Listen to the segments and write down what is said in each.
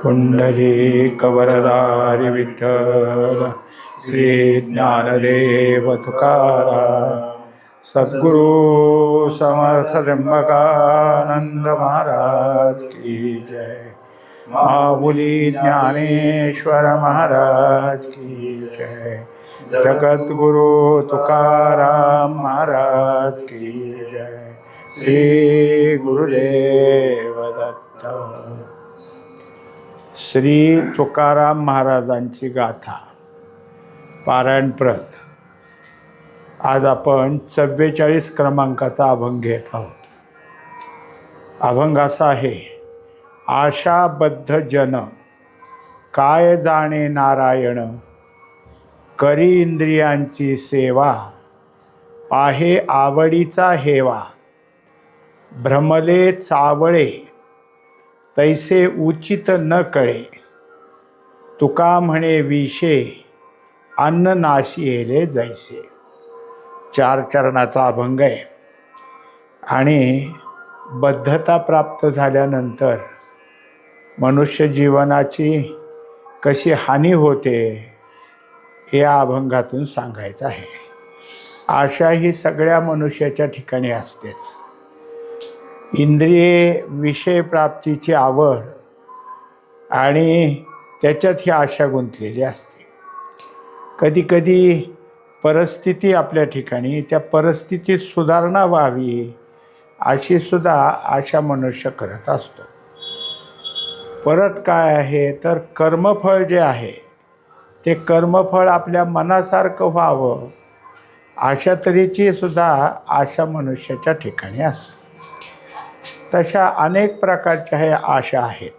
पुंडलीकवरदारी विठ्ठल श्री ज्ञानदेव तुकाराम सद्गुरु समर्थ त्र्यंबकानंद महाराज की जय। माऊली ज्ञानेश्वर महाराज की जय। जगद्गुरु तुकाराम महाराज की जय। श्री गुरुदेव दत्त। श्री तुकाराम महाराजांची गाथा पारायणप्रत। आज आपण 44 क्रमांकाचा अभंग घेत आहोत। अभंग असा आहे, आशाबद्ध जन काय जाणे नारायण, करी इंद्रियांची सेवा पाहे आवडीचा हेवा। भ्रमले चावळे तैसे उचित न कळे, तुका म्हणे विषे अन्न नाशियेले जैसे। 4 चरणाचा अभंग आहे आणि बद्धता प्राप्त झाल्यानंतर मनुष्य जीवनाची कशी हानी होते या अभंगातून सांगायचं आहे। आशा ही सगळ्या मनुष्याच्या ठिकाणी असतेच। इंद्रिये विषय प्राप्तीची आवड आणि त्याच्यात ही आशा गुंतलेली असते। कधी कधी परिस्थिती आपल्या ठिकाणी, त्या परिस्थितीत सुधारणा व्हावी अशी सुद्धा आशा मनुष्य करत असतो। परत काय आहे तर कर्मफळ जे आहे ते कर्मफळ आपल्या मनासारखं व्हावं अशा तऱ्हेची सुद्धा आशा मनुष्याच्या ठिकाणी असते। तशा अनेक प्रकारच्या ह्या आशा आहेत।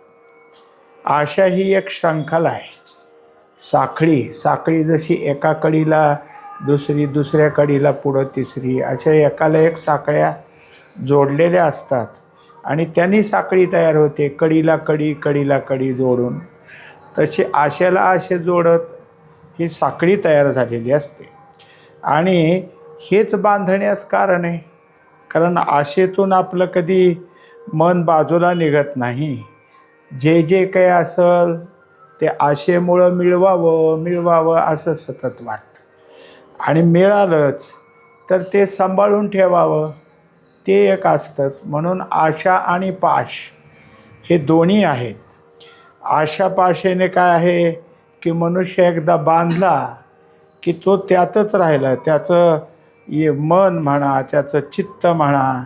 आशा ही एक शृंखला आहे, साखळी जशी एका कडीला दुसरी, दुसऱ्या कडीला पुढं तिसरी, अशा एकाला एक साखळ्या जोडलेल्या असतात आणि त्यांनी साखळी तयार होते, कडीला कडी जोडून। तशी आशेला आशे जोडत ही साखळी तयार झालेली असते आणि हेच बांधण्यास कारण आहे। कारण आशेतून आपलं कधी मन बाजूला निघत नाही। जे काही असेल ते आशेमुळं मिळवावं असं सतत वाटतं आणि मिळालंच तर ते सांभाळून ठेवावं ते एक असतंच। म्हणून आशा आणि पाश हे दोन्ही आहेत। आशापाशेने काय आहे की मनुष्य एकदा बांधला की तो त्यातच राहिला, त्याचं मन म्हणा, त्याचं चित्त म्हणा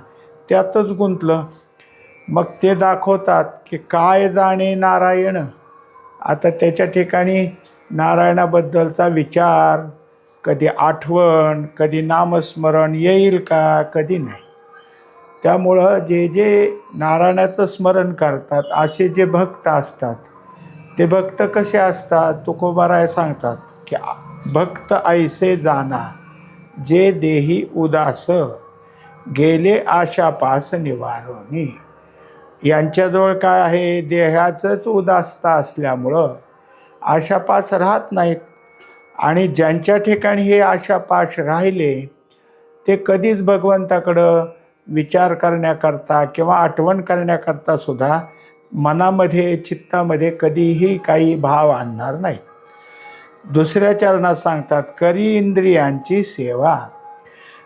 त्यातच गुंतलं। मग ते दाखवतात की काय जाणे नारायण। आता त्याच्या ठिकाणी नारायणाबद्दलचा विचार, कधी आठवण, कधी नामस्मरण येईल का, कधी नाही। त्यामुळं जे नारायणाचं स्मरण करतात असे जे भक्त असतात ते भक्त कसे असतात, तुकोबाराय सांगतात की भक्त ऐसे जाना जे देही उदास, गेले आशापास निवारोनी। यांच्याजवळ काय आहे, देहाचंच उदासता असल्यामुळं आशापास राहत नाहीत आणि ज्यांच्या ठिकाणी हे आशापाश राहिले ते कधीच भगवंताकडं विचार करण्याकरता किंवा आठवण करण्याकरता सुद्धा मनामध्ये चित्तामध्ये कधीही काही भाव आणणार नाही। दुसऱ्या चरणात सांगतात, करी इंद्रियांची सेवा।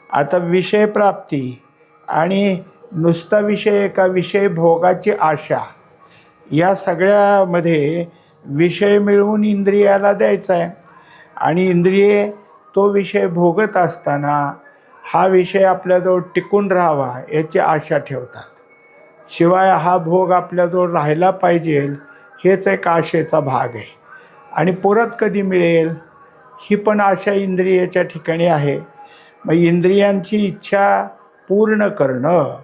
आता विषय प्राप्ती आणि नुसता विषय का विषय भोगाची आशा या सगळ्यामध्ये विषय मिळवून इंद्रियाला द्यायचा आहे आणि इंद्रिये तो विषय भोगत असताना हा विषय आपल्याजवळ टिकून राहावा याची आशा ठेवतात। शिवाय हा भोग आपल्याजवळ राहायला पाहिजे हेच एक आशेचा भाग आहे आणि परत कधी मिळेल ही पण आशा इंद्रियाच्या ठिकाणी आहे। मग इंद्रियांची इच्छा पूर्ण करणं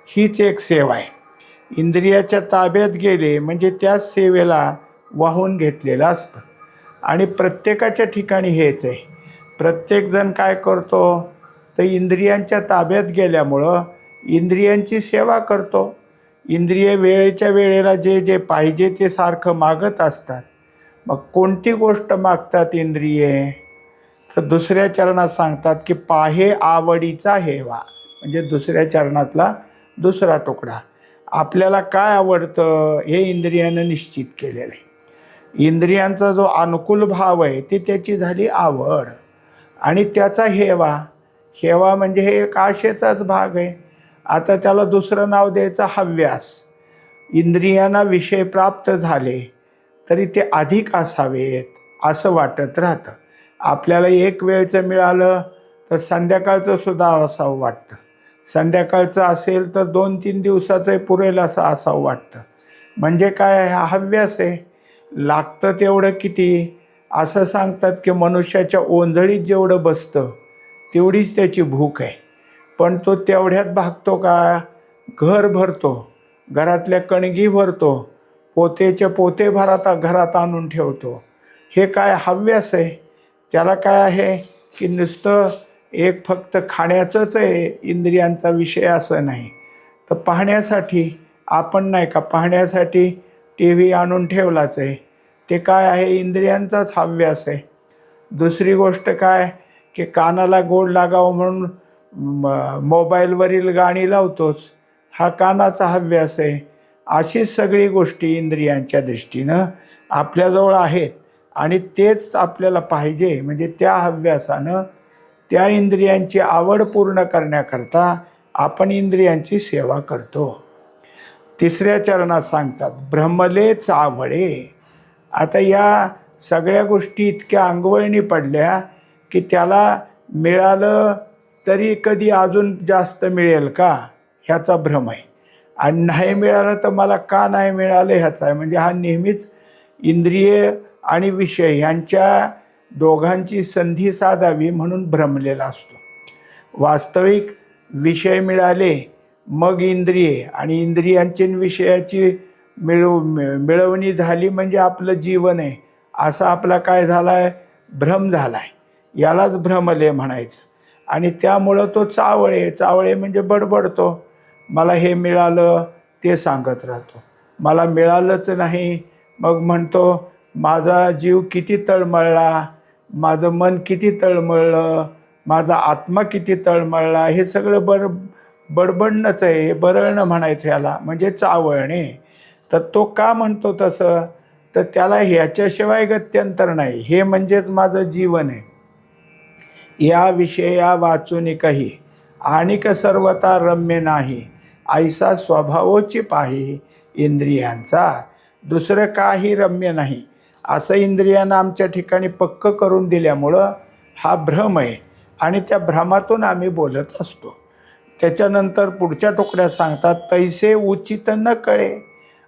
हीच एक सेवा आहे। इंद्रियाच्या ताब्यात गेले म्हणजे त्याच सेवेला वाहून घेतलेलं असतं आणि प्रत्येकाच्या ठिकाणी हेच आहे। प्रत्येकजण काय करतो तर इंद्रियांच्या ताब्यात गेल्यामुळं इंद्रियांची सेवा करतो। इंद्रिय वेळेच्या वेळेला जे पाहिजे ते सारखं मागत असतात। मग कोणती गोष्ट मागतात इंद्रिये तर दुसऱ्या चरणात सांगतात की पाहे आवडीचा हेवा, म्हणजे दुसऱ्या चरणातला दुसरा तुकडा। आपल्याला काय आवडतं हे इंद्रियानं निश्चित केलेलं आहे. इंद्रियांचा जो अनुकूल भाव आहे ती त्याची झाली आवड आणि त्याचा हेवा. हेवा म्हणजे हे एक आशेचाच भाग आहे. आता त्याला दुसरं नाव द्यायचं हव्यास. इंद्रियांना विषय प्राप्त झाले तरी ते अधिक असावेत असं वाटत राहतं. आपल्याला एक वेळचं मिळालं तर संध्याकाळचं सुद्धा असावं वाटतं. संध्याकाळचं असेल तर 2-3 दिवसाचंही पुरेल असं असावं वाटतं. म्हणजे काय, हा हव्यास आहे. लागतं तेवढं किती, असं सांगतात की मनुष्याच्या ओंजळीत जेवढं बसतं तेवढीच त्याची भूक आहे. पण तो तेवढ्यात भागतो का? घर भरतो, घरातल्या कणगी भरतो, पोतेचे पोते घरात आणून ठेवतो. हे काय हव्यास आहे. त्याला काय आहे की नुसतं एक फक्त खाण्याचंच आहे इंद्रियांचा विषय असं नाही. तर पाहण्यासाठी आपण नाही का, पाहण्यासाठी टी व्ही आणून ठेवलाच आहे. ते काय आहे, इंद्रियांचाच हव्यास आहे. दुसरी गोष्ट काय की कानाला गोड लागावं म्हणून मोबाईलवरील गाणी लावतोच, हा कानाचा हव्यास आहे. अशीच सगळी गोष्टी इंद्रियांच्या दृष्टीनं आपल्याजवळ आहेत आणि तेच आपल्याला पाहिजे. म्हणजे त्या हव्यासानं त्या इंद्रियांची आवड पूर्ण करण्याकरता आपण इंद्रियांची सेवा करतो. तिसऱ्या चरणात सांगतात ब्रह्मले चावळे. आता या सगळ्या गोष्टी इतक्या अंगवळणी पडल्या की त्याला मिळालं तरी कधी अजून जास्त मिळेल का ह्याचा भ्रम आहे, आणि नाही मिळालं तर मला का नाही मिळालं ह्याचा आहे. म्हणजे हा नेहमीच इंद्रिय आणि विषय ह्यांच्या दोघांची संधी साधावी म्हणून भ्रमलेला असतो. वास्तविक विषय मिळाले मग इंद्रिये, आणि इंद्रियांची विषयाची मिळवणी झाली म्हणजे आपलं जीवन आहे असा आपला काय झाला आहे, भ्रम झाला आहे. यालाच भ्रमले म्हणायचं. आणि त्यामुळं तो चावळे. चावळे म्हणजे बडबडतो. मला हे मिळालं ते सांगत राहतो. मला मिळालंच नाही मग म्हणतो माझा जीव किती तळमळला, माझं मन किती तळमळलं, माझा आत्मा किती तळमळला. हे सगळं बडबडणंच आहे, हे बरळणं म्हणायचं याला, म्हणजे चावळणे. तर तो का म्हणतो तसं, तर त्याला ह्याच्याशिवाय गत्यंतर नाही. हे म्हणजेच माझं जीवन आहे. या विषया वाचून काही आणिक सर्वता रम्य नाही, ऐसा स्वभावोची पाही इंद्रियांचा. दुसरं काही रम्य नाही असं इंद्रियांना आमच्या ठिकाणी पक्क करून दिल्यामुळं हा भ्रम आहे आणि त्या भ्रमातून आम्ही बोलत असतो. त्याच्यानंतर पुढच्या तुकड्यात सांगतात तैसे उचित न कळे.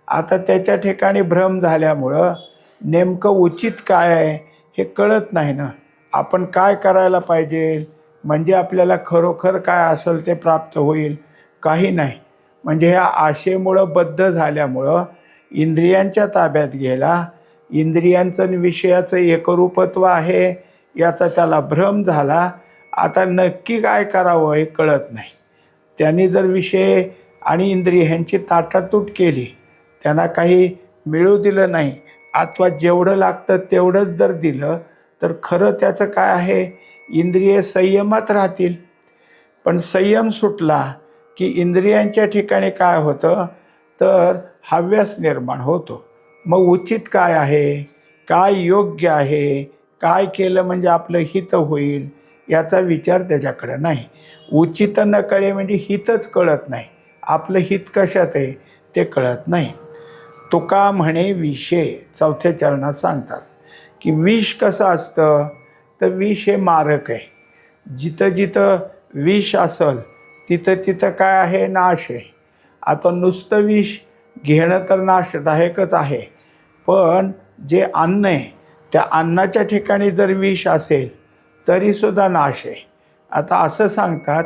आता त्याच्या ठिकाणी भ्रम झाल्यामुळं नेमकं उचित काय आहे हे कळत नाही ना. आपण काय करायला पाहिजे म्हणजे आपल्याला खरोखर काय असेल ते प्राप्त होईल, काही नाही. म्हणजे ह्या आशेमुळं बद्ध झाल्यामुळं इंद्रियांच्या ताब्यात गेला, इंद्रियांचं आणि विषयाचं एकरूपत्व आहे याचा त्याला भ्रम झाला. आता नक्की काय करावं हे कळत नाही. त्यांनी जर विषय आणि इंद्रिय ह्यांची ताटातूट केली, त्यांना काही मिळू दिलं नाही अथवा जेवढं लागतं तेवढंच जर दिलं तर खरं त्याचं काय आहे, इंद्रिय संयमात राहतील. पण संयम सुटला की इंद्रियांच्या ठिकाणी काय होतं, तर हव्यास निर्माण होतो. मग उचित काय आहे, काय योग्य आहे, काय केलं म्हणजे आपलं हित होईल याचा विचार त्याच्याकडं नाही. उचित न कळे म्हणजे हितच कळत नाही, आपलं हित कशात आहे ते कळत नाही. तुका म्हणे विषय चौथ्या चरणात सांगतात की विष कसं असतं, तर विष हे मारक आहे. जिथं जिथं विष असेल तिथं तिथं काय आहे, नाश आहे. आता नुसतं विष घेणं तर नाशदायकच आहे, पण जे अन्न आहे त्या अन्नाच्या ठिकाणी जर विष असेल तरीसुद्धा नाश आहे. आता असं सांगतात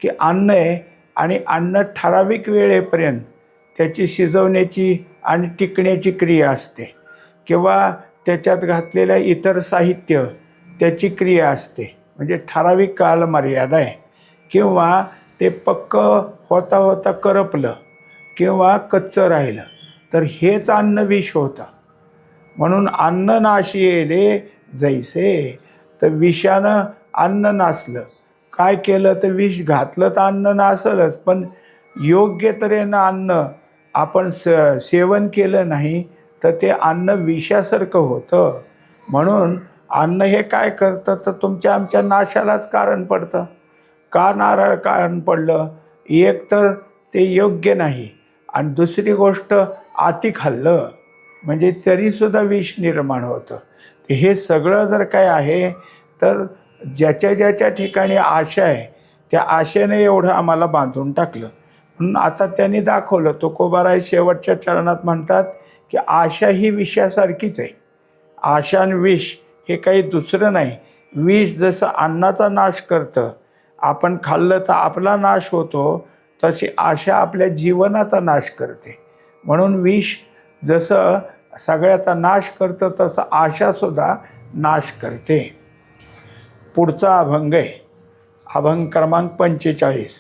की अन्न आहे आणि अन्न ठराविक वेळेपर्यंत त्याची शिजवण्याची आणि टिकण्याची क्रिया असते, किंवा त्याच्यात घातलेलं इतर साहित्य त्याची क्रिया असते, म्हणजे ठराविक कालमर्यादा आहे. किंवा ते पक्क होता होता करपलं किंवा कच्चं राहिलं तर हेच अन्न विष होतं. म्हणून अन्न नाशी येले जैसे, तर विषानं अन्न नासलं. काय केलं तर विष घातलं तर अन्न नासलच, पण योग्य तऱ्हेनं अन्न आपण सेवन केलं नाही तर ते अन्न विषासारखं होतं. म्हणून अन्न हे काय करतं तर तुमच्या आमच्या नाशालाच कारण पडतं. का नारळ कारण पडलं? एक तर ते योग्य नाही आणि दुसरी गोष्ट अति खाल्लं म्हणजे तरीसुद्धा विष निर्माण होतं. हे सगळं जर काय आहे तर ज्याच्या ज्याच्या ठिकाणी आशा आहे त्या आशेने एवढं आम्हाला बांधून टाकलं. म्हणून आता त्यांनी दाखवलं. तुकोबाराय शेवटच्या चरणात म्हणतात की आशा ही विषासारखीच आहे. आशा आणि विष हे काही दुसरं नाही. विष जसं अन्नाचा नाश करतं, आपण खाल्लं तर आपला नाश होतो, तशी आशा आपल्या जीवनाचा नाश करते. म्हणून विष जसं सगळ्याचा नाश करतं तसं आशासुद्धा नाश करते. पुढचा अभंग आहे अभंग क्रमांक 45.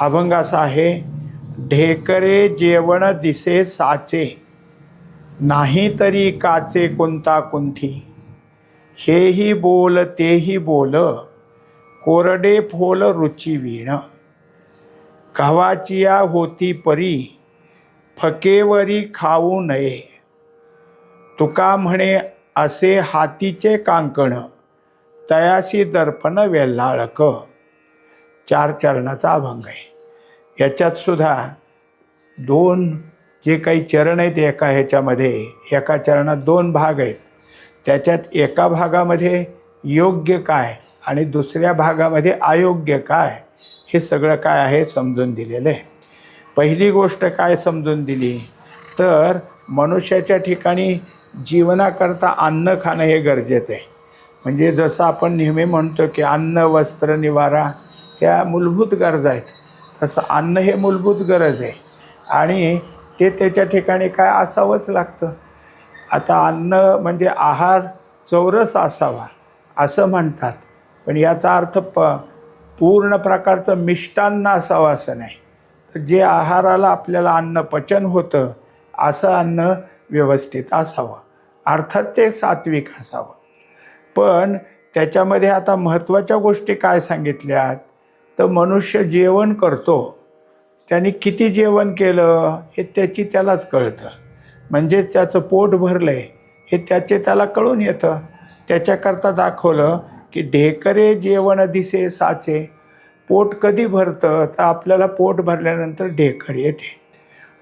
अभंग असा आहे, ढेकरे जेवण दिसे साचे, नाही तरी काचे कोणता कुंथी, हेही बोल तेही बोल, कोरडे फोल रुची वीण, गव्हाचिया होती परी, फकेवरी खाऊ नये, तुका म्हणे असे हातीचे कांकण, तयासी दर्पण वेल्हाळक. 4 चरणाचा अभंग आहे. याच्यात सुद्धा 2 जे काही चरण आहेत एका ह्याच्यामध्ये, एका चरणात 2 भाग आहेत. त्याच्यात एका भागामध्ये योग्य काय आणि दुसऱ्या भागामध्ये अयोग्य काय हे सगळं काय आहे समजून दिलेलं आहे. पहिली गोष्ट काय समजून दिली तर मनुष्याच्या ठिकाणी जीवनाकरता अन्न खाणं हे गरजेचं आहे. म्हणजे जसं आपण नेहमी म्हणतो की अन्न वस्त्र निवारा ह्या मूलभूत गरजा आहेत, तसं अन्न हे मूलभूत गरज आहे आणि ते त्याच्या ठिकाणी काय असावंच लागतं. आता अन्न म्हणजे आहार चौरस असावा असं म्हणतात, पण याचा अर्थ पूर्ण प्रकारचं मिष्टान्न असावं असं नाही. तर जे आहाराला आपल्याला अन्न पचन होतं असं अन्न व्यवस्थित असावं, अर्थात ते सात्विक असावं. पण त्याच्यामध्ये आता महत्त्वाच्या गोष्टी काय सांगितल्यात तर मनुष्य जेवण करतो, त्याने किती जेवण केलं हे त्याची त्यालाच कळतं. म्हणजेच त्याचं पोट भरलं आहे हे त्याला कळून येतं. त्याच्याकरता दाखवलं की ढेकरे जेवण दिसे साचे. पोट कधी भरतं तर आपल्याला पोट भरल्यानंतर ढेकर येते.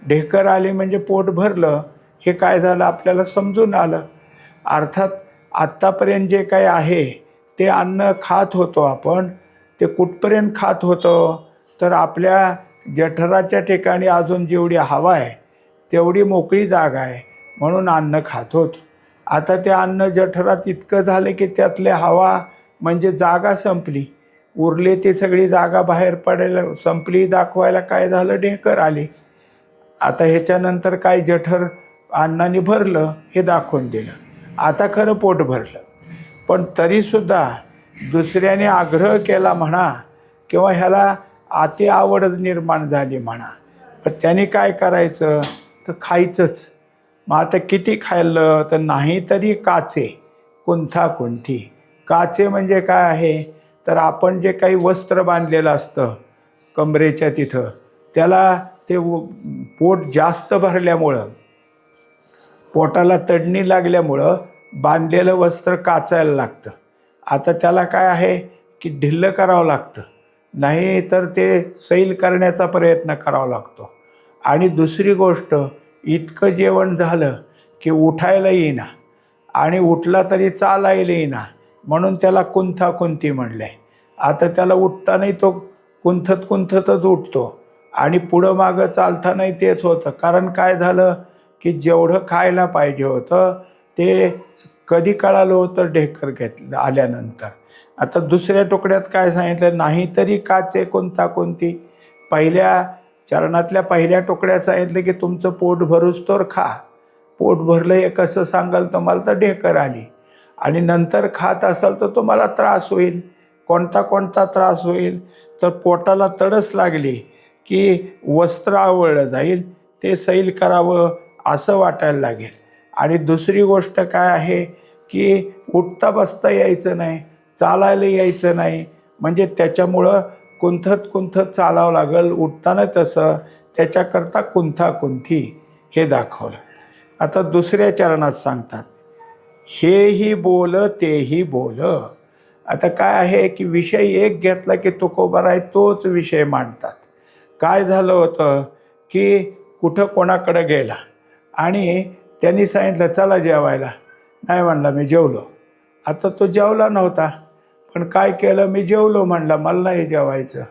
ढेकर आले म्हणजे पोट भरलं हे काय झालं आपल्याला समजून आलं. अर्थात आत्तापर्यंत जे काही आहे ते अन्न खात होतो आपण, ते कुठपर्यंत खात होतो तर आपल्या जठराच्या ठिकाणी अजून जेवढी हवा आहे तेवढी मोकळी जागा आहे म्हणून अन्न खात होतो. आता ते अन्न जठरात इतकं झालं की त्यातले हवा म्हणजे जागा संपली, उरले ते सगळी जागा बाहेर पडायला संपली, दाखवायला काय झालं ढेकर आली. आता ह्याच्यानंतर काय जठर अन्नाने भरलं हे दाखवून दिलं. आता खरं पोट भरलं, पण तरीसुद्धा दुसऱ्याने आग्रह केला म्हणा किंवा ह्याला अति आवड निर्माण झाली म्हणा, तर त्याने काय करायचं तर खायचंच. मग आता किती खाल्लं तर नाही तरी काचे कुंथा कुंथी. काचे म्हणजे काय आहे तर आपण जे काही वस्त्र बांधलेलं असतं कमरेच्या तिथं, त्याला ते पोट जास्त भरल्यामुळं, पोटाला तडणी लागल्यामुळं बांधलेलं वस्त्र काचायला लागतं. आता त्याला काय आहे की ढिल्लं करावं लागतं, नाही तर ते सैल करण्याचा प्रयत्न करावा लागतो. आणि दुसरी गोष्ट, इतकं जेवण झालं की उठायला येईना आणि उठला तरी चालायला येईना म्हणून त्याला कुंथा कुंथी म्हणलं आहे. आता त्याला उठतानाही तो कुंथतच उठतो आणि पुढं मागं चालतानाही तेच होतं. कारण काय झालं की जेवढं खायला पाहिजे होतं ते कधी कळालं होतं ढेकर घेतलं आल्यानंतर. आता दुसऱ्या तुकड्यात काय सांगितलं, नाही तरी काचे कोणता कोणती. पहिल्या चरणातल्या पहिल्या तुकड्यात सांगितलं की तुमचं पोट भरूच तर खा. पोट भरलं हे कसं सांगाल तुम्हाला तर ढेकर आली, आणि नंतर खात असाल तर तुम्हाला त्रास होईल. कोणता त्रास होईल तर पोटाला तडस लागली की वस्त्र आवळलं जाईल, ते सैल करावं असं वाटायला लागेल. आणि दुसरी गोष्ट काय आहे की उठता बसता यायचं नाही, चालायला यायचं नाही, म्हणजे त्याच्यामुळं कुंथत चालावं लागेल. उठताना तसं त्याच्याकरता कुंथाकुंथी हे दाखवलं. आता दुसऱ्या चरणात सांगतात, हेही बोल तेही बोल. आता काय आहे की विषय एक घेतला की तुकोबाराय तोच विषय मांडतात. काय झालं होतं की कुठं कोणाकडं गेला आणि त्यांनी सांगितलं चला जेवायला, नाही म्हणला मी जेवलो. आता तो जेवला नव्हता, पण काय केलं, मी जेवलो म्हणला, मला नाही जेवायचं.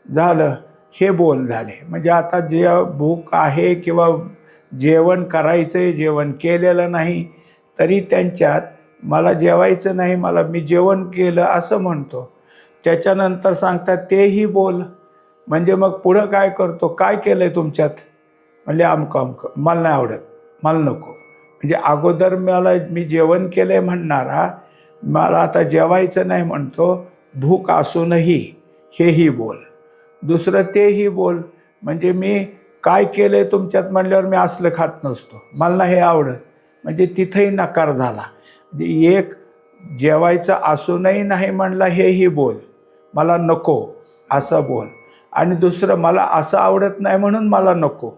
झालं, हे बोल झाले. म्हणजे आता जे भूक आहे किंवा जेवण करायचं आहे, जेवण केलेलं नाही तरी त्यांच्यात मला जेवायचं नाही, मी जेवण केलं असं म्हणतो. त्याच्यानंतर सांगतात तेही बोल. म्हणजे मग पुढं काय करतो, काय केलं आहे तुमच्यात, म्हणजे अमकं अमकं, मला नाही आवडत, मला नको. म्हणजे अगोदर मी जेवण केलं आहे म्हणणारा मला आता जेवायचं नाही म्हणतो, भूक असूनही हेही बोल. दुसरं तेही बोल, म्हणजे मी काय केलं आहे तुमच्यात म्हणल्यावर मी असलं खात नसतो, मला नाही हे आवडत. म्हणजे तिथंही नकार झाला. म्हणजे एक जेवायचं असूनही नाही म्हणला हेही बोल, मला नको असं बोल. आणि दुसरं मला असं आवडत नाही म्हणून मला नको,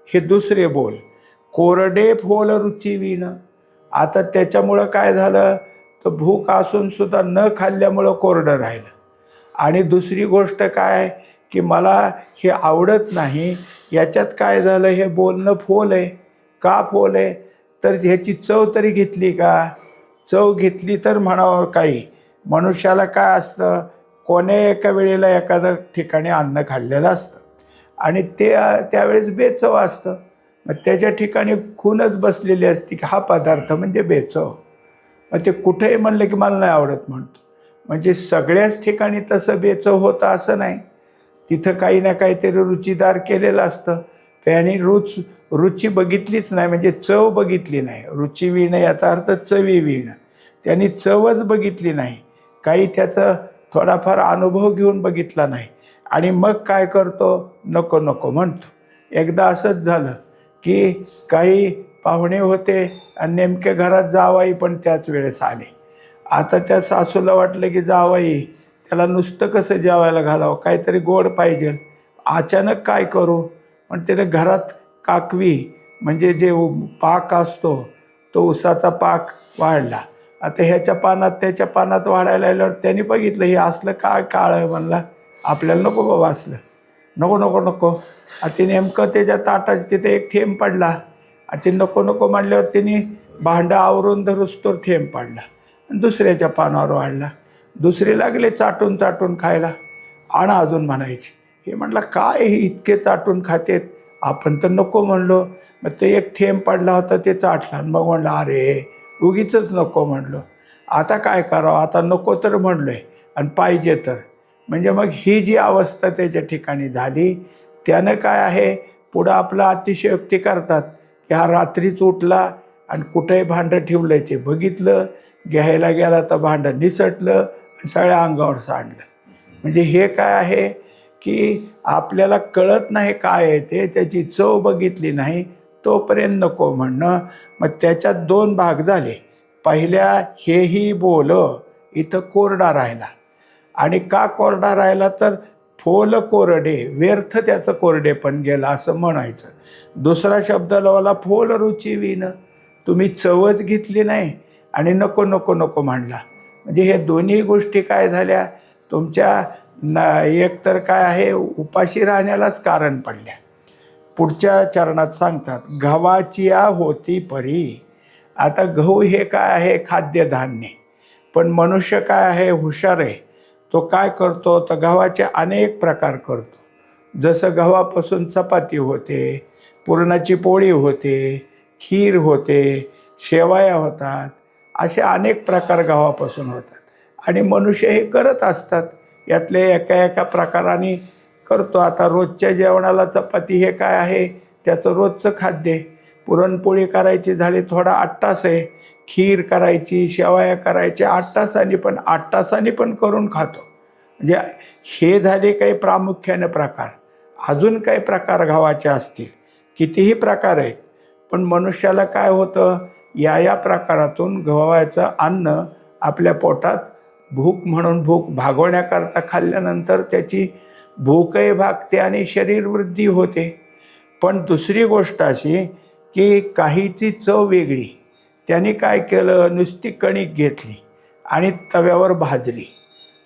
हे दुसरे बोल. कोरडे फोल रुची विण. आता त्याच्यामुळं काय झालं, तर भूक असून सुद्धा न खाल्ल्यामुळं कोरडं राहिलं. आणि दुसरी गोष्ट काय की मला हे आवडत नाही, याच्यात काय झालं, हे बोलणं फोल आहे. का फोल आहे, तर ह्याची चव तरी घेतली का, चव घेतली तर म्हणावं काही. मनुष्याला काय असतं, कोण्या एका वेळेला एखाद्या ठिकाणी अन्न खाल्लेलं असतं आणि त्यावेळेस बेचव असतं. मग त्याच्या ठिकाणी खूनच बसलेली असते की हा पदार्थ म्हणजे बेचव. मग ते कुठेही म्हणलं की मला नाही आवडत म्हणतो. म्हणजे सगळ्याच ठिकाणी तसं बेचव होतं असं नाही. तिथं काही ना काहीतरी रुचीदार केलेलं असतं. त्याने रुची बघितलीच नाही, म्हणजे चव बघितली नाही. रुची विणं याचा अर्थ चवी विणं. त्यांनी चवच बघितली नाही, काही त्याचं थोडाफार अनुभव घेऊन बघितला नाही आणि मग काय करतो, नको नको म्हणतो. एकदा असंच झालं की काही पाहुणे होते आणि नेमके घरात जावाई पण त्याच वेळेस आले. आता त्या सासूला वाटलं की जावाई त्याला नुसतं कसं जेवायला घालावं, काहीतरी गोड पाहिजे. अचानक काय करू, पण त्याने घरात काकवी म्हणजे जे पाक असतो तो उसाचा पाक वाढला. आता ह्याच्या पानात त्याच्या पानात वाढायला आल्यावर त्यांनी बघितलं हे असलं काय काळं, म्हणला आपल्याला नको बाबा असलं, नको नको नको. ते नेमकं त्याच्या ताटाच्या तिथे एक थेंब पडला आणि ते नको नको म्हणल्यावर त्यांनी भांडं आवरून धरुस्तोर थेंब पडला आणि दुसऱ्याच्या पानावर वाढला. दुसरे लागले चाटून चाटून खायला, आणि अजून म्हणायचे. हे म्हटलं काय हे इतके चाटून खातेत, आपण तर नको म्हणलो. मग ते एक थेंब पडला होता ते चाटला आणि मग म्हणलं अरे उगीच नको म्हणलो, आता काय करावं, आता नको तर म्हणलो आहे आणि पाहिजे तर. म्हणजे मग ही जी अवस्था त्याच्या ठिकाणी झाली, त्यानं काय आहे पुढं आपलं अतिशयोक्ती करतात की हा रात्रीच उठला आणि कुठेही भांडं ठेवलं आहे ते बघितलं, घ्यायला गेला तर भांडं निसटलं आणि सगळ्या अंगावर सांडलं. म्हणजे हे काय आहे की आपल्याला कळत नाही काय आहे ते, त्याची चव बघितली नाही तोपर्यंत नको म्हणणं. मग त्याच्यात दोन भाग झाले. पहिल्या हेही बोल इथं कोरडा राहिला. आणि का कोरडा राहिला, तर फोल कोरडे, व्यर्थ त्याचं कोरडेपण गेलं असं म्हणायचं. दुसरा शब्द लावला फोल रुची विण, तुम्ही चवच घेतली नाही आणि नको नको नको म्हणला. म्हणजे हे दोन्ही गोष्टी काय झाल्या, तुमच्या एक तर काय आहे उपाशी राहण्यालाच कारण पडल्या. पुढच्या चरणात सांगतात गव्हाची होती परी. आता गहू हे काय आहे खाद्यधान्य, पण मनुष्य काय आहे हुशार आहे. तो काय करतो, तर गव्हाचे अनेक प्रकार करतो. जसं गव्हापासून चपाती होते, पुरणाची पोळी होते, खीर होते, शेवया होतात, असे अनेक प्रकार गव्हापासून होतात. आणि मनुष्य हे करत असतात, यातले एका एका प्रकाराने करतो. आता रोजच्या जेवणाला चपाती हे काय आहे त्याचं रोजचं खाद्य. पुरणपोळी करायची झाली थोडा 8 तास आहे, खीर करायची, शेवया करायची 8 तासांनी, पण 8 तासांनी पण करून खातो. म्हणजे हे झाले काही प्रामुख्याने प्रकार. अजून काही प्रकार गव्हाचे असतील, कितीही प्रकार आहेत, पण मनुष्याला काय होतं, या प्रकारातून गव्हाचं अन्न आपल्या पोटात भूक म्हणून भूक भागवण्याकरता खाल्ल्यानंतर त्याची भूकही भागते आणि शरीर वृद्धी होते. पण दुसरी गोष्ट अशी की काहीची चव वेगळी. त्याने काय केलं, नुसती कणिक घेतली आणि तव्यावर भाजली.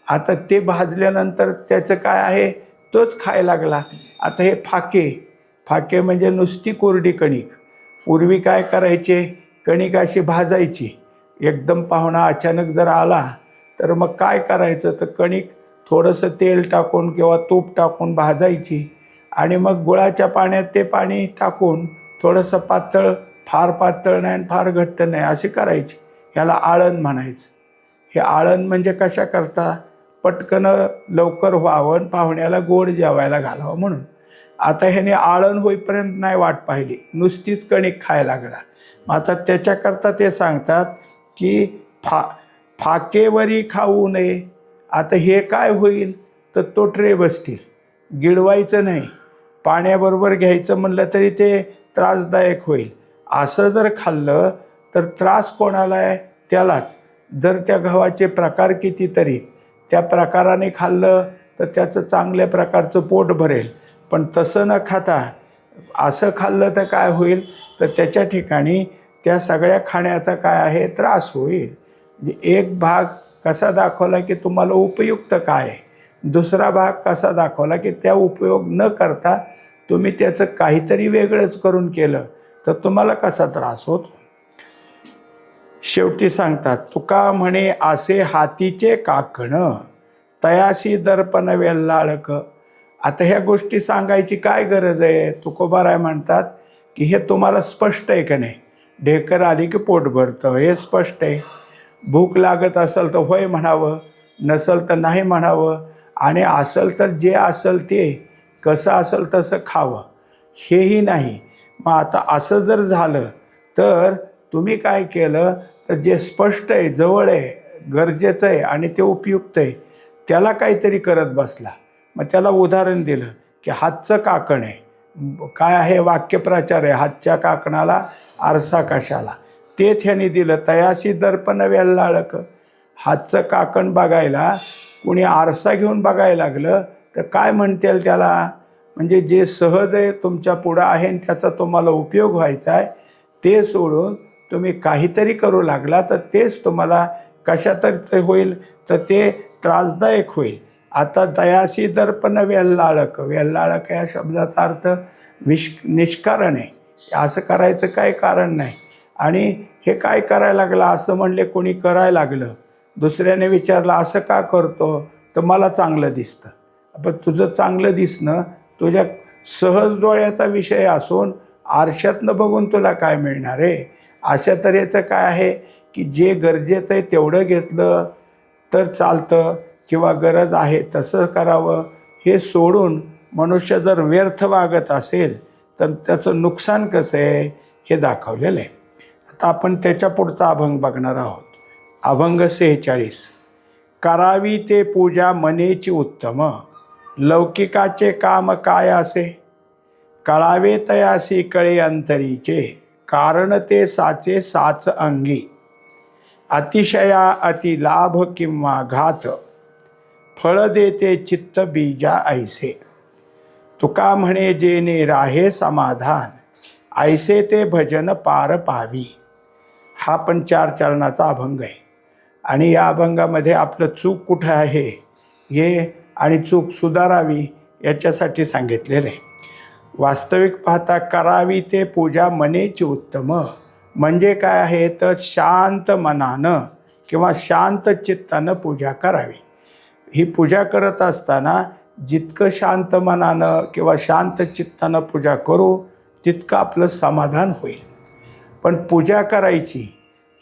आता ते भाजल्यानंतर त्याचं काय आहे, तोच खायला लागला. आता हे फाके, फाके म्हणजे नुसती कोरडी कणिक. पूर्वी काय करायचे, कणिक अशी भाजायची. एकदम पाहुणा अचानक जर आला तर मग काय करायचं, तर कणिक थोडंसं तेल टाकून किंवा तूप टाकून भाजायची आणि मग गुळाच्या पाण्यात ते पाणी टाकून थोडंसं पातळ, फार पातळ नाही आणि फार घट्ट नाही असे करायची. ह्याला आळण म्हणायचं. हे आळण म्हणजे कशा करता, पटकन लवकर व्हावं, पाहुण्याला गोड जेवायला घालावं म्हणून. आता ह्याने आळण होईपर्यंत नाही वाट पाहिली, नुसतीच कणिक खायला लागला. मग आता त्याच्याकरता ते सांगतात की फाकेवरी खाऊ नये. आता हे काय होईल, तर तो ट्रे बसतील, गिळवायचं नाही. पाण्याबरोबर घ्यायचं म्हणलं तरी ते त्रासदायक होईल. असं जर खाल्लं तर त्रास कोणाला आहे, त्यालाच. जर त्या गव्हाचे प्रकार कितीतरी, त्या प्रकाराने खाल्लं तर त्याचं चांगल्या प्रकारचं पोट भरेल. पण तसं न खाता असं खाल्लं तर काय होईल, तर त्याच्या ठिकाणी त्या सगळ्या खाण्याचा काय आहे, त्रास होईल. एक भाग कसा दाखवला की तुम्हाला उपयुक्त काय आहे, दुसरा भाग कसा दाखवला की त्या उपयोग न करता तुम्ही त्याचं काहीतरी वेगळंच करून केलं तर तुम्हाला कसा त्रास होतो. शेवटी सांगतात, तुका म्हणे असे हातीचे काकणं, तयासी दर्पण वेल्हाळक. आता ह्या गोष्टी सांगायची काय गरज आहे. तुकोबाराय म्हणतात की हे तुम्हाला स्पष्ट आहे का नाही. ढेकर आली की पोट भरतं, हे स्पष्ट आहे. भूक लागत असेल तर होय म्हणावं, नसेल तर नाही म्हणावं, आणि असेल तर जे असेल ते कसं असेल तसं खावं, हेही नाही. मग आता असं जर झालं तर तुम्ही काय केलं, तर जे स्पष्ट आहे, जवळ आहे, गरजेचं आहे आणि ते उपयुक्त आहे त्याला काहीतरी करत बसला. मग त्याला उदाहरण दिलं की हातचं काकण आहे. काय आहे, वाक्यप्रचार आहे, हातच्या काकणाला आरसा कशाला. तेच ह्याने दिलं, तयासी दर्पण वेल्हाळक. हातचं काकण बघायला कुणी आरसा घेऊन बघायला लागलं तर काय म्हणतील त्याला, म्हणजे जे सहज आहे, तुमच्या पुढं आहे आणि त्याचा तुम्हाला उपयोग व्हायचा आहे, ते सोडून तुम्ही काहीतरी करू लागला तर तेच तुम्हाला कशातरी होईल, तर ते त्रासदायक होईल. आता दयासी दर्पण वेल्हाळक, वेल्हाळक या शब्दाचा अर्थ निष्कारण आहे. असं करायचं काही कारण नाही. आणि हे काय करायला लागला असं म्हणले, कोणी करायला लागलं, दुसऱ्याने विचारलं असं का करतो, तर मला चांगलं दिसतं. पण तुझं चांगलं दिसणं तुझ्या सहज डोळ्याचा विषय असून आरशातनं बघून तुला काय मिळणार आहे. अशा तऱ्हेचं काय आहे की जे गरजेचं आहे तेवढं घेतलं तर चालतं किंवा गरज आहे तसं करावं. हे सोडून मनुष्य जर व्यर्थ वागत असेल तर त्याचं नुकसान कसं आहे हे दाखवलेलं आहे. आता आपण त्याच्या पुढचा अभंग बघणार आहोत. अभंग 46. करावी ते पूजा मनेची उत्तम, लौकिकाचे काम काय असे. कळावे तयासी कळे अंतरीचे, कारण ते साचे साच अंगी. अतिशया अति लाभ किंवा घात, फळ देते चित्त बीजा ऐसे. तुका म्हणे जेने राहे समाधान, ऐसे ते भजन पार पावी. हा पण 4 चरणाचा अभंग आहे. आणि या अभंगामध्ये आपलं चूक कुठं आहे हे आणि चूक सुधारावी याच्यासाठी सांगितलेलं आहे. वास्तविक पाहता करावी ते पूजा मनेची उत्तम म्हणजे काय आहे, तर शांत मनानं किंवा शांत चित्तानं पूजा करावी. ही पूजा करत असताना जितकं शांत मनानं किंवा शांत चित्तानं पूजा करू तितकं आपलं समाधान होईल. पण पूजा करायची,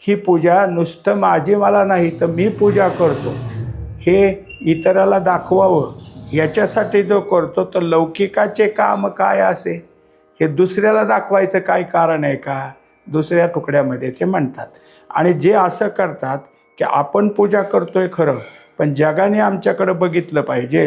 ही पूजा नुसतं माझी मला नाही तर मी पूजा करतो हे इतराला दाखवावं याच्यासाठी जो करतो, तर लौकिकाचे काम काय असे हे दुसऱ्याला दाखवायचं काय कारण आहे का, दुसऱ्या तुकड्यामध्ये ते म्हणतात. आणि जे असं करतात की आपण पूजा करतोय खरं, पण जगाने आमच्याकडं बघितलं पाहिजे,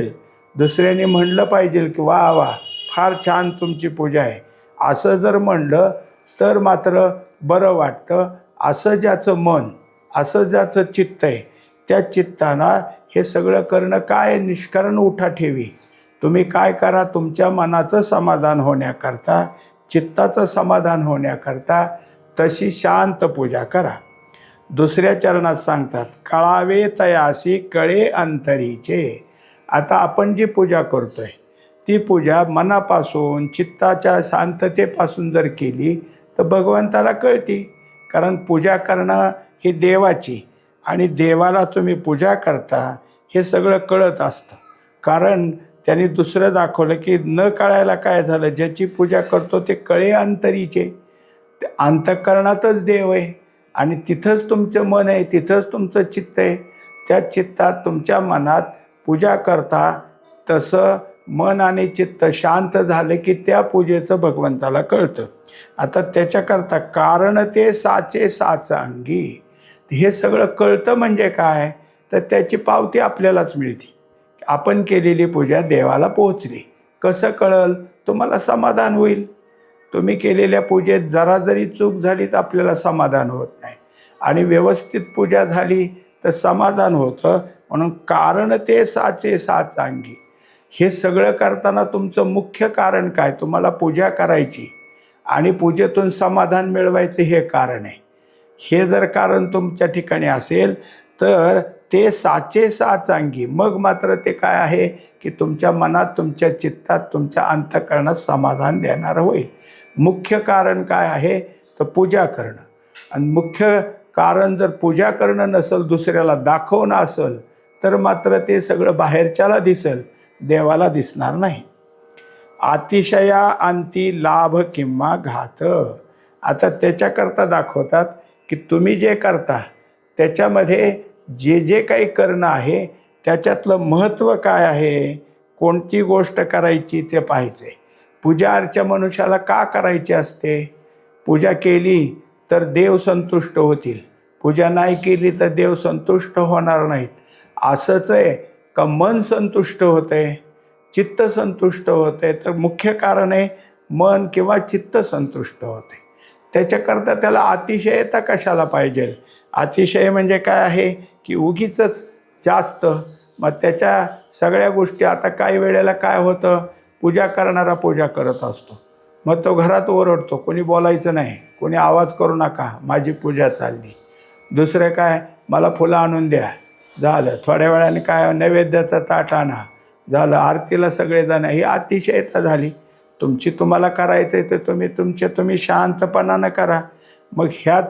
दुसऱ्याने म्हणलं पाहिजे की वा वा फार छान तुमची पूजा आहे, असं जर म्हणलं तर मात्र बरं वाटतं. असं ज्याचं मन, असं ज्याचं चित्त आहे त्या चित्तानं हे सगळं करणं काय, निष्कारण उठा ठेवी. तुम्ही काय करा, तुमच्या मनाचं समाधान होण्याकरता, चित्ताचं समाधान होण्याकरता तशी शांत पूजा करा. दुसऱ्या चरणात सांगतात, कळावे तयासी कळे अंतरीचे. आता आपण जी पूजा करतोय ती पूजा मनापासून, चित्ताच्या शांततेपासून जर केली तर भगवंताला कळते. कारण पूजा करणं ही देवाची, आणि देवाला तुम्ही पूजा करता हे सगळं कळत असतं. कारण त्यांनी दुसरं दाखवलं की न कळायला काय झालं, ज्याची पूजा करतो ते कळे अंतरीचे. ते अंतःकरणातच देव आहे आणि तिथंच तुमचं मन आहे, तिथंच तुमचं चित्त आहे. त्या चित्तात, तुमच्या मनात पूजा करता तसं मन आणि चित्त शांत झालं की त्या पूजेचं भगवंताला कळतं. आता त्याच्याकरता कारण ते साचे साचांगी, हे सगळं कळतं म्हणजे काय, तर त्याची पावती आपल्यालाच मिळते. आपण केलेली पूजा देवाला पोहोचली. कसं कळल? तुम्हाला समाधान होईल. तुम्ही केलेल्या पूजेत जरा जरी चूक झाली तर आपल्याला समाधान होत नाही, आणि व्यवस्थित पूजा झाली तर समाधान होतं. म्हणून कारण ते साचे साचांगी, हे सगळं करताना तुमचं मुख्य कारण काय, तुम्हाला पूजा करायची आणि पूजेतून समाधान मिळवायचं हे कारण आहे. हे जर कारण तुमच्या ठिकाणी असेल तर ते साचे साचांगी, मग मात्र ते काय आहे की तुमच्या मनात, तुमच्या चित्तात, तुमच्या अंतःकरणात समाधान देणारं होईल. मुख्य कारण काय आहे तर पूजा करणं. आणि मुख्य कारण जर पूजा करणं नसेल, दुसऱ्याला दाखवणं असेल, तर मात्र ते सगळं बाहेरच्याला दिसेल, देवाला दिसणार नाही. अतिशया अंती लाभ किंवा घात. आता त्याच्याकरता दाखवतात की तुम्ही जे करता त्याच्यामध्ये जे जे काही करणं आहे त्याच्यातलं महत्त्व काय आहे, कोणती गोष्ट करायची ते पाहायचे. पूजा अर्चा मनुष्याला का करायची असते? पूजा केली तर देव संतुष्ट होतील, पूजा नाही केली तर देव संतुष्ट होणार नाहीत. असंच आहे का मन संतुष्ट होते, चित्त संतुष्ट होते, तर मुख्य कारण आहे मन किंवा चित्त संतुष्ट होते. त्याच्याकरता त्याला अतिशयता कशाला पाहिजे? अतिशय म्हणजे काय आहे की उगीचच जास्त, मग त्याच्या सगळ्या गोष्टी. आता काही वेळेला काय होतं, पूजा करणारा पूजा करत असतो, मग तो घरात ओरडतो, कोणी बोलायचं नाही, कोणी आवाज करू नका, माझी पूजा चालली. दुसरं काय, मला फुलं आणून द्या, झालं. थोड्या वेळाने काय, नैवेद्याचा ताट आणा, झालं. आरतीला सगळेजण, ही अतिशयता झाली. तुमची तुम्हाला करायचं आहे तर तुम्ही शांतपणानं करा. मग ह्यात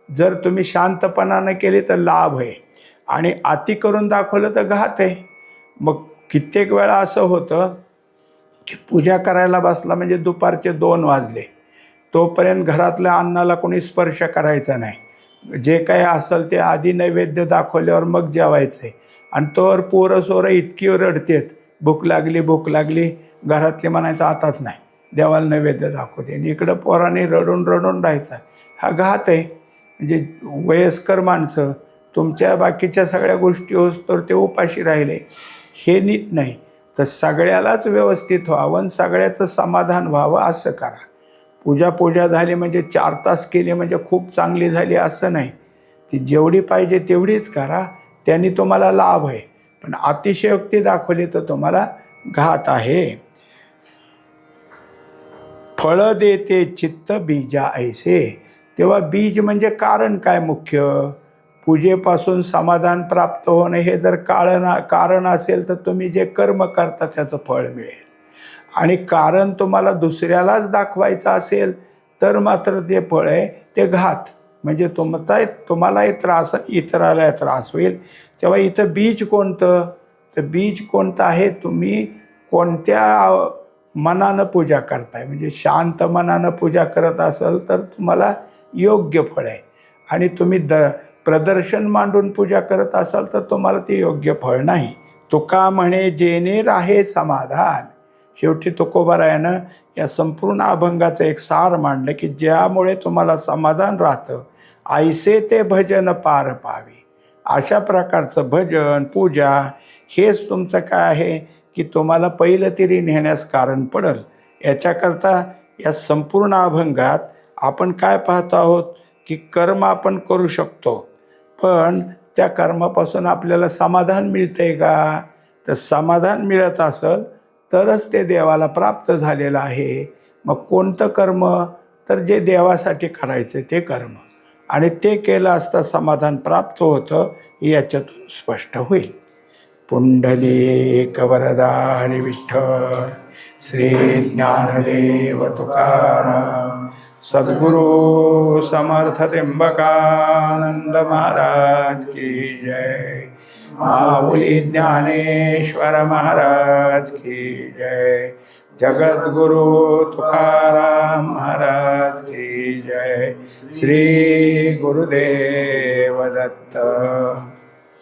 जर तुम्ही शांतपणानं केली तर लाभ आहे, आणि अति करून दाखवलं तर घात आहे. मग कित्येक वेळा असं होतं की पूजा करायला बसला म्हणजे दुपारचे 2 वाजले, तोपर्यंत घरातल्या अन्नाला कोणी स्पर्श करायचा नाही. जे काही असेल ते आधी नैवेद्य दाखवल्यावर मग जेवायचं आहे. आणि तोवर पोरं सोरं इतकी रडतेत, भूक लागली भूक लागली, घरातले म्हणायचं आताच नाही, देवाला नैवेद्य दाखवते, आणि इकडं पोरांनी रडून रडून राहायचा. हा घात आहे. म्हणजे वयस्कर माणसं तुमच्या बाकीच्या सगळ्या गोष्टी होतोवर ते उपाशी राहिले, हे नीट नाही. तर सगळ्यालाच व्यवस्थित व्हावं आणि सगळ्याचं समाधान व्हावं असं करा. पूजा झाली म्हणजे 4 तास केली म्हणजे खूप चांगली झाली असं नाही. ती जेवढी पाहिजे तेवढीच करा, त्यांनी तुम्हाला लाभ आहे. पण अतिशयोक्ती दाखवली तर तुम्हाला घात आहे. फळ देते चित्त बीजा ऐसे. तेव्हा बीज म्हणजे कारण काय मुख्य, पूजेपासून समाधान प्राप्त होणं हे जर कारण असेल तर तुम्ही जे कर्म करता त्याचं फळ मिळेल. आणि कारण तुम्हाला दुसऱ्यालाच दाखवायचं असेल तर मात्र ते फळ आहे ते घात. म्हणजे तुम्हालाही त्रास, इतराला त्रास होईल. तेव्हा इथं बीज कोणतं, तर बीज कोणतं आहे, तुम्ही कोणत्या मनानं पूजा करताय. म्हणजे शांत मनानं पूजा करत असाल तर तुम्हाला योग्य फळ आहे, आणि तुम्ही प्रदर्शन मांडून पूजा करत असाल तर तुम्हाला ते योग्य फळ नाही. तुका म्हणे जेणे राहे समाधान. शेवटी तुकोबारायानं या संपूर्ण अभंगाचं एक सार मांडलं की ज्यामुळे तुम्हाला समाधान राहतं, ऐसे ते भजन पार पावे. अशा प्रकारचं भजन, पूजा हेच तुमचं काय आहे की तुम्हाला पहिलं तरी नेण्यास कारण पडेल. याच्याकरता या संपूर्ण अभंगात आपण काय पाहतो आहोत की कर्म आपण करू शकतो, पण त्या कर्मापासून आपल्याला समाधान मिळतंय का? तर समाधान मिळत असेल तरच ते देवाला प्राप्त झालेलं आहे. मग कोणतं कर्म? तर जे देवासाठी करायचं ते कर्म, आणि ते केलं असता समाधान प्राप्त होतं, याच्यातून स्पष्ट होईल. पुंडलिक वरदा हरी विठ्ठल, श्री ज्ञानदेव तुकाराम, सद्गुरु समर्थ त्र्यंबकानंद महाराज की जय, माऊली ज्ञानेश्वर महाराज की जय, जगद्गुरु तुकाराम महाराज की जय, श्री गुरुदेव दत्त.